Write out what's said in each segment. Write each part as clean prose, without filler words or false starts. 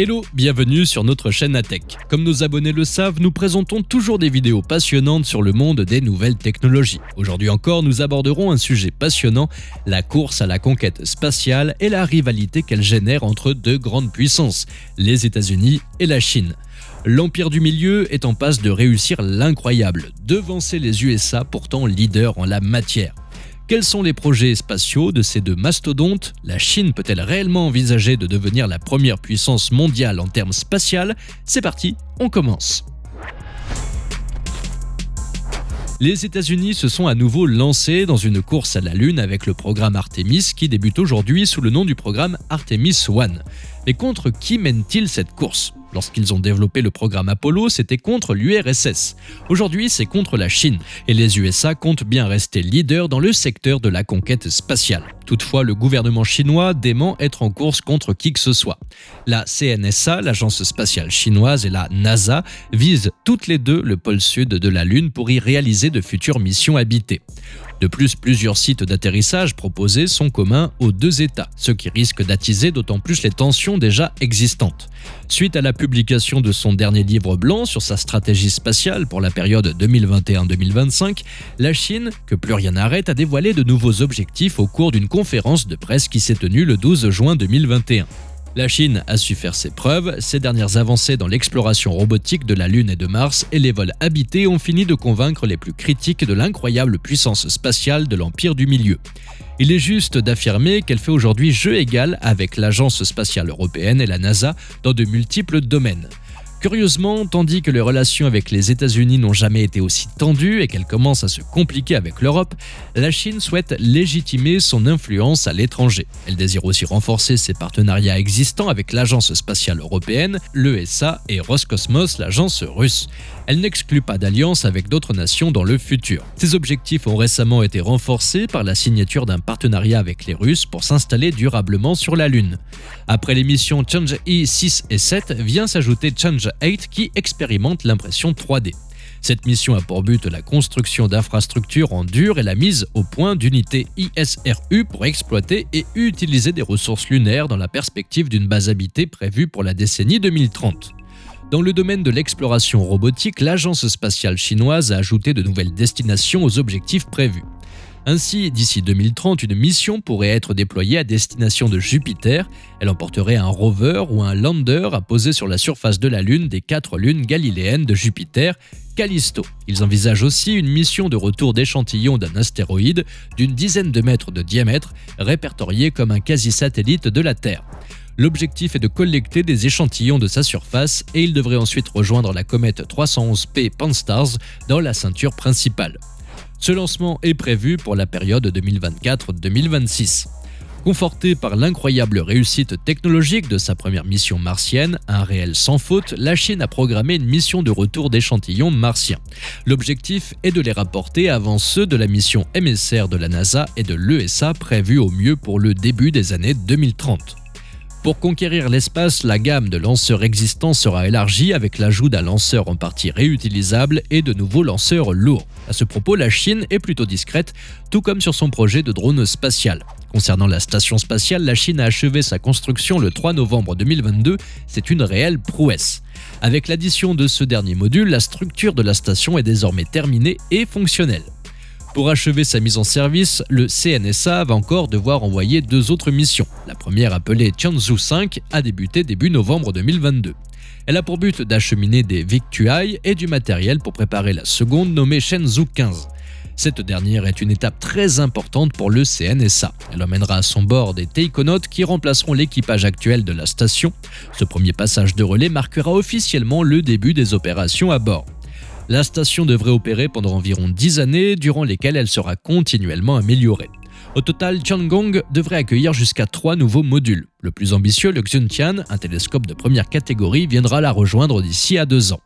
Hello, bienvenue sur notre chaîne Atech. Comme nos abonnés le savent, nous présentons toujours des vidéos passionnantes sur le monde des nouvelles technologies. Aujourd'hui encore, nous aborderons un sujet passionnant, la course à la conquête spatiale et la rivalité qu'elle génère entre deux grandes puissances, les États-Unis et la Chine. L'Empire du Milieu est en passe de réussir l'incroyable, devancer les USA pourtant leaders en la matière. Quels sont les projets spatiaux de ces deux mastodontes? La Chine peut-elle réellement envisager de devenir la première puissance mondiale en termes spatial? C'est parti, on commence. Les États-Unis se sont à nouveau lancés dans une course à la Lune avec le programme Artemis qui débute aujourd'hui sous le nom du programme Artemis 1. Mais contre qui mènent-ils cette course? Lorsqu'ils ont développé le programme Apollo, c'était contre l'URSS. Aujourd'hui, c'est contre la Chine. Et les USA comptent bien rester leaders dans le secteur de la conquête spatiale. Toutefois, le gouvernement chinois dément être en course contre qui que ce soit. La CNSA, l'agence spatiale chinoise, et la NASA visent toutes les deux le pôle sud de la Lune pour y réaliser de futures missions habitées. De plus, plusieurs sites d'atterrissage proposés sont communs aux deux États, ce qui risque d'attiser d'autant plus les tensions déjà existantes. Suite à la publication de son dernier livre blanc sur sa stratégie spatiale pour la période 2021-2025, la Chine, que plus rien n'arrête, a dévoilé de nouveaux objectifs au cours d'une conférence de presse qui s'est tenue le 12 juin 2021. La Chine a su faire ses preuves, ses dernières avancées dans l'exploration robotique de la Lune et de Mars et les vols habités ont fini de convaincre les plus critiques de l'incroyable puissance spatiale de l'Empire du Milieu. Il est juste d'affirmer qu'elle fait aujourd'hui jeu égal avec l'Agence spatiale européenne et la NASA dans de multiples domaines. Curieusement, tandis que les relations avec les États-Unis n'ont jamais été aussi tendues et qu'elles commencent à se compliquer avec l'Europe, la Chine souhaite légitimer son influence à l'étranger. Elle désire aussi renforcer ses partenariats existants avec l'Agence spatiale européenne, l'ESA et Roscosmos, l'agence russe. Elle n'exclut pas d'alliance avec d'autres nations dans le futur. Ces objectifs ont récemment été renforcés par la signature d'un partenariat avec les Russes pour s'installer durablement sur la Lune. Après les missions Chang'e 6 et 7, vient s'ajouter Chang'e 8 qui expérimente l'impression 3D. Cette mission a pour but la construction d'infrastructures en dur et la mise au point d'unités ISRU pour exploiter et utiliser des ressources lunaires dans la perspective d'une base habitée prévue pour la décennie 2030. Dans le domaine de l'exploration robotique, l'agence spatiale chinoise a ajouté de nouvelles destinations aux objectifs prévus. Ainsi, d'ici 2030, une mission pourrait être déployée à destination de Jupiter. Elle emporterait un rover ou un lander à poser sur la surface de la Lune des 4 lunes galiléennes de Jupiter, Callisto. Ils envisagent aussi une mission de retour d'échantillons d'un astéroïde d'une dizaine de mètres de diamètre, répertorié comme un quasi-satellite de la Terre. L'objectif est de collecter des échantillons de sa surface et il devrait ensuite rejoindre la comète 311P Pan-STARRS dans la ceinture principale. Ce lancement est prévu pour la période 2024-2026. Confortée par l'incroyable réussite technologique de sa première mission martienne, un réel sans faute, la Chine a programmé une mission de retour d'échantillons martiens. L'objectif est de les rapporter avant ceux de la mission émissaire de la NASA et de l'ESA prévue au mieux pour le début des années 2030. Pour conquérir l'espace, la gamme de lanceurs existants sera élargie avec l'ajout d'un lanceur en partie réutilisable et de nouveaux lanceurs lourds. À ce propos, la Chine est plutôt discrète, tout comme sur son projet de drone spatial. Concernant la station spatiale, la Chine a achevé sa construction le 3 novembre 2022, c'est une réelle prouesse. Avec l'addition de ce dernier module, la structure de la station est désormais terminée et fonctionnelle. Pour achever sa mise en service, le CNSA va encore devoir envoyer 2 autres missions. La première, appelée Tianzhou 5, a débuté début novembre 2022. Elle a pour but d'acheminer des victuailles et du matériel pour préparer la seconde, nommée Shenzhou 15. Cette dernière est une étape très importante pour le CNSA. Elle emmènera à son bord des taïkonautes qui remplaceront l'équipage actuel de la station. Ce premier passage de relais marquera officiellement le début des opérations à bord. La station devrait opérer pendant environ 10 années, durant lesquelles elle sera continuellement améliorée. Au total, Tiangong devrait accueillir jusqu'à 3 nouveaux modules. Le plus ambitieux, le Xuntian, un télescope de première catégorie, viendra la rejoindre d'ici à 2 ans.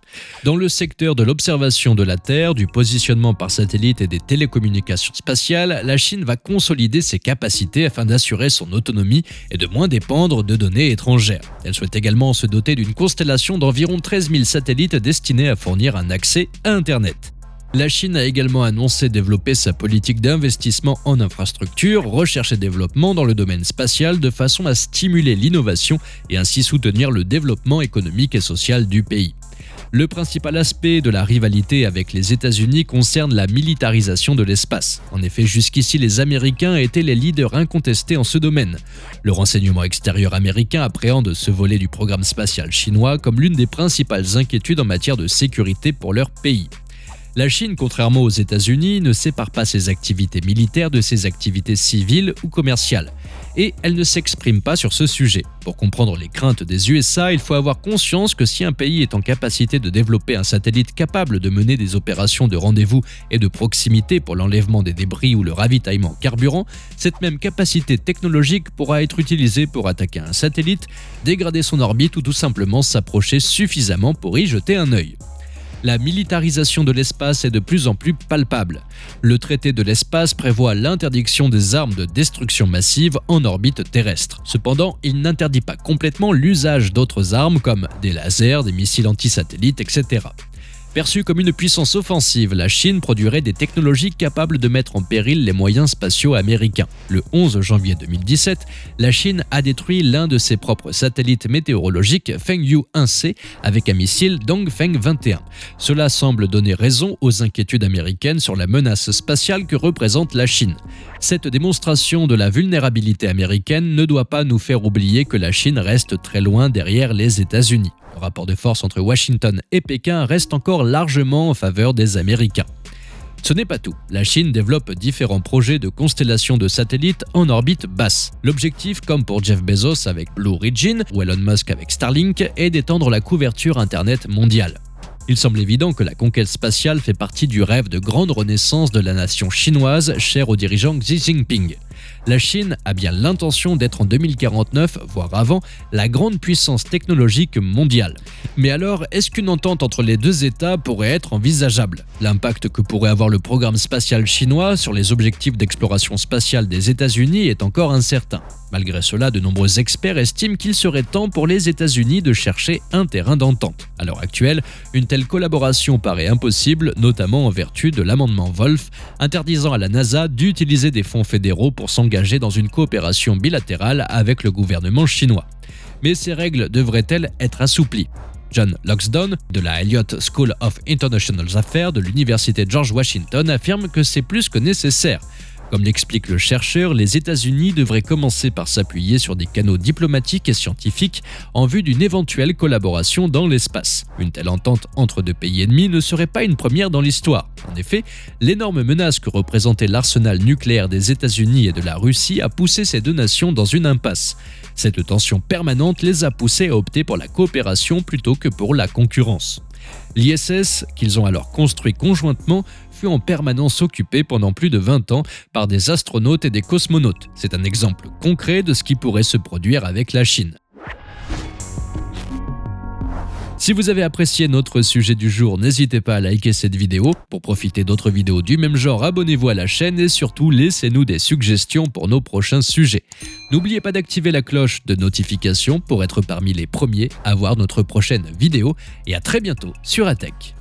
Dans le secteur de l'observation de la Terre, du positionnement par satellite et des télécommunications spatiales, la Chine va consolider ses capacités afin d'assurer son autonomie et de moins dépendre de données étrangères. Elle souhaite également se doter d'une constellation d'environ 13 000 satellites destinés à fournir un accès à Internet. La Chine a également annoncé développer sa politique d'investissement en infrastructure, recherche et développement dans le domaine spatial de façon à stimuler l'innovation et ainsi soutenir le développement économique et social du pays. Le principal aspect de la rivalité avec les États-Unis concerne la militarisation de l'espace. En effet, jusqu'ici, les Américains étaient les leaders incontestés en ce domaine. Le renseignement extérieur américain appréhende ce volet du programme spatial chinois comme l'une des principales inquiétudes en matière de sécurité pour leur pays. La Chine, contrairement aux États-Unis, ne sépare pas ses activités militaires de ses activités civiles ou commerciales. Et elle ne s'exprime pas sur ce sujet. Pour comprendre les craintes des USA, il faut avoir conscience que si un pays est en capacité de développer un satellite capable de mener des opérations de rendez-vous et de proximité pour l'enlèvement des débris ou le ravitaillement en carburant, cette même capacité technologique pourra être utilisée pour attaquer un satellite, dégrader son orbite ou tout simplement s'approcher suffisamment pour y jeter un œil. La militarisation de l'espace est de plus en plus palpable. Le traité de l'espace prévoit l'interdiction des armes de destruction massive en orbite terrestre. Cependant, il n'interdit pas complètement l'usage d'autres armes comme des lasers, des missiles anti-satellites, etc. Perçue comme une puissance offensive, la Chine produirait des technologies capables de mettre en péril les moyens spatiaux américains. Le 11 janvier 2017, la Chine a détruit l'un de ses propres satellites météorologiques Fengyu 1C avec un missile Dongfeng 21. Cela semble donner raison aux inquiétudes américaines sur la menace spatiale que représente la Chine. Cette démonstration de la vulnérabilité américaine ne doit pas nous faire oublier que la Chine reste très loin derrière les États-Unis. Le rapport de force entre Washington et Pékin reste encore largement en faveur des Américains. Ce n'est pas tout. La Chine développe différents projets de constellation de satellites en orbite basse. L'objectif, comme pour Jeff Bezos avec Blue Origin ou Elon Musk avec Starlink, est d'étendre la couverture Internet mondiale. Il semble évident que la conquête spatiale fait partie du rêve de grande renaissance de la nation chinoise, chère au dirigeant Xi Jinping. La Chine a bien l'intention d'être en 2049, voire avant, la grande puissance technologique mondiale. Mais alors, est-ce qu'une entente entre les deux États pourrait être envisageable? L'impact que pourrait avoir le programme spatial chinois sur les objectifs d'exploration spatiale des États-Unis est encore incertain. Malgré cela, de nombreux experts estiment qu'il serait temps pour les États-Unis de chercher un terrain d'entente. À l'heure actuelle, une telle collaboration paraît impossible, notamment en vertu de l'amendement Wolf, interdisant à la NASA d'utiliser des fonds fédéraux pour s'engager dans une coopération bilatérale avec le gouvernement chinois. Mais ces règles devraient-elles être assouplies? John Loxton, de la Elliott School of International Affairs de l'Université George Washington, affirme que c'est plus que nécessaire. Comme l'explique le chercheur, les États-Unis devraient commencer par s'appuyer sur des canaux diplomatiques et scientifiques en vue d'une éventuelle collaboration dans l'espace. Une telle entente entre deux pays ennemis ne serait pas une première dans l'histoire. En effet, l'énorme menace que représentait l'arsenal nucléaire des États-Unis et de la Russie a poussé ces deux nations dans une impasse. Cette tension permanente les a poussés à opter pour la coopération plutôt que pour la concurrence. L'ISS, qu'ils ont alors construit conjointement, fut en permanence occupé pendant plus de 20 ans par des astronautes et des cosmonautes. C'est un exemple concret de ce qui pourrait se produire avec la Chine. Si vous avez apprécié notre sujet du jour, n'hésitez pas à liker cette vidéo. Pour profiter d'autres vidéos du même genre, abonnez-vous à la chaîne et surtout laissez-nous des suggestions pour nos prochains sujets. N'oubliez pas d'activer la cloche de notification pour être parmi les premiers à voir notre prochaine vidéo et à très bientôt sur ATech.